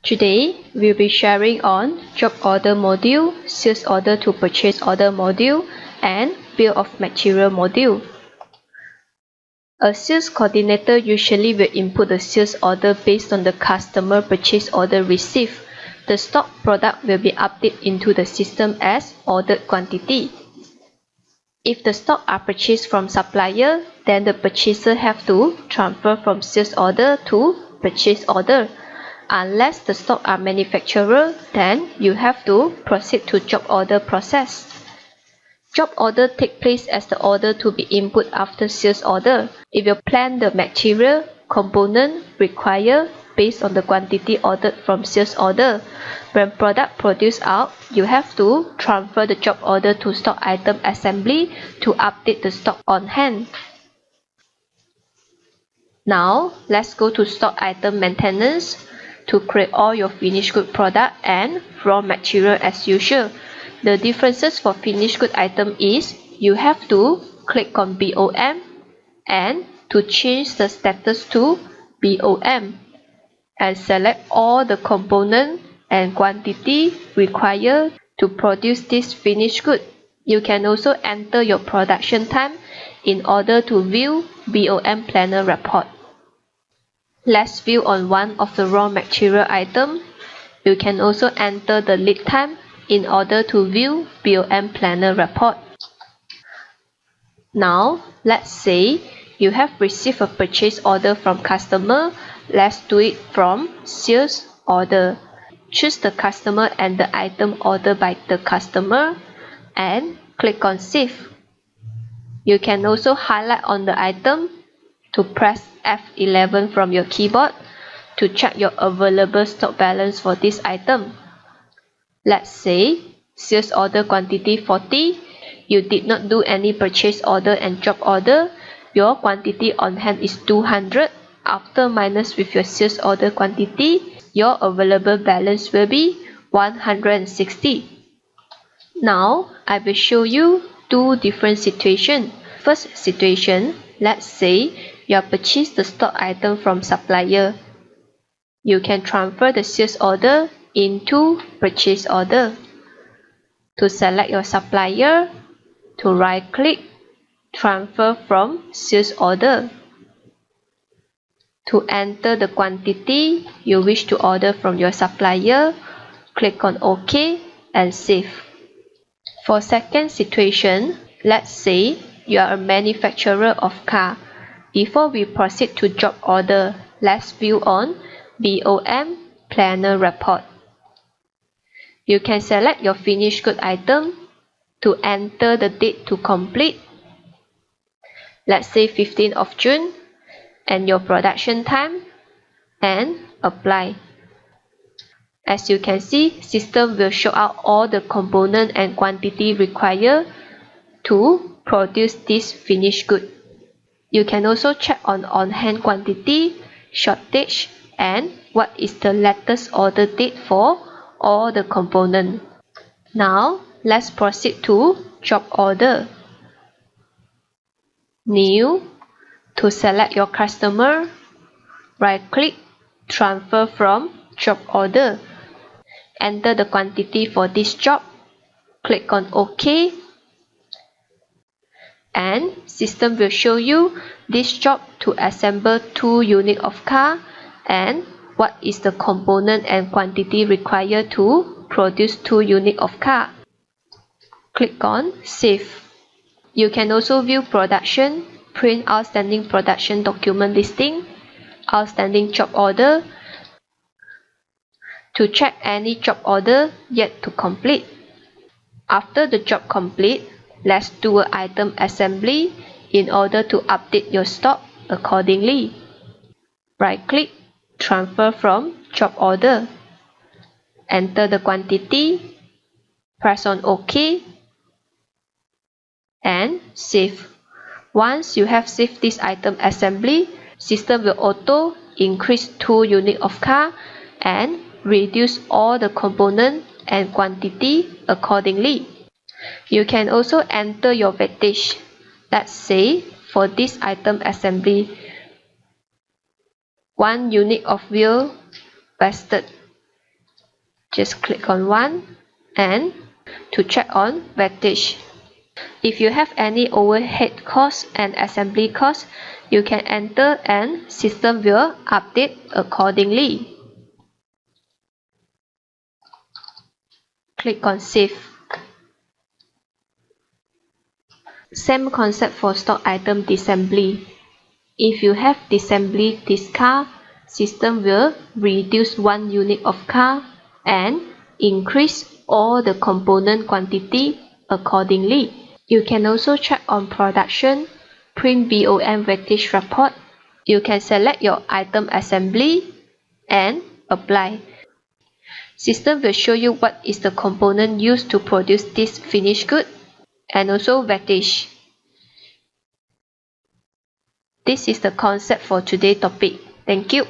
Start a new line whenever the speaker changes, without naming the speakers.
Today, we'll be sharing on job order module, sales order to purchase order module, and bill of material module. A sales coordinator usually will input the sales order based on the customer purchase order received. The stock product will be updated into the system as ordered quantity. If the stock are purchased from supplier, then the purchaser have to transfer from sales order to purchase order. Unless the stock are manufacturer, then you have to proceed to job order process. Job order take place as the order to be input after sales order. If you plan the material component required based on the quantity ordered from sales order, when product produced out, you have to transfer the job order to stock item assembly to update the stock on hand. Now, let's go to stock item maintenance to create all your finished good product and raw material as usual. The differences for finished good item is you have to click on BOM and to change the status to BOM and select all the component and quantity required to produce this finished good. You can also enter your production time in order to view BOM planner report. Let's view on one of the raw material item. You can also enter the lead time in order to view BOM planner report. Now, let's say you have received a purchase order from customer. Let's do it from sales order. Choose the customer and the item ordered by the customer and click on save. You can also highlight on the item to press F11 from your keyboard to check your available stock balance for this item. Let's say sales order quantity 40, you did not do any purchase order and job order, your quantity on hand is 200. After minus with your sales order quantity, your available balance will be 160. Now, I will show you two different situations. First situation, let's say you have purchased the stock item from supplier. You can transfer the sales order into purchase order. To select your supplier, to right click, transfer from sales order. To enter the quantity you wish to order from your supplier, click on OK and save. For second situation, let's say you are a manufacturer of car. Before we proceed to job order, let's view on BOM planner report. You can select your finished good item to enter the date to complete. Let's say 15th of June and your production time and apply. As you can see, system will show out all the component and quantity required to produce this finished good. You can also check on hand quantity, shortage, and what is the latest order date for all the component. Now, let's proceed to job order. New. To select your customer, right click, transfer from job order. Enter the quantity for this job, click on OK, and system will show you this job to assemble 2 units of car and what is the component and quantity required to produce 2 units of car. Click on save. You can also view production, print outstanding production document listing, outstanding job order, to check any job order yet to complete. After the job complete, let's do an item assembly in order to update your stock accordingly. Right click, transfer from job order. Enter the quantity, press on OK, and save. Once you have saved this item assembly, system will auto increase 2 units of car and reduce all the component and quantity accordingly. You can also enter your wattage. Let's say for this item assembly, 1 unit of wheel wasted. just click on one, and to check on wattage. If you have any overhead costs and assembly costs, you can enter and system will update accordingly. Click on save. Same concept for stock item disassembly. If you have disassembly this car, system will reduce one unit of car and increase all the component quantity accordingly. You can also check on production, print BOM wattage report. You can select your item assembly and apply. System will show you what is the component used to produce this finished good and also wattage. This is the concept for today's topic. Thank you.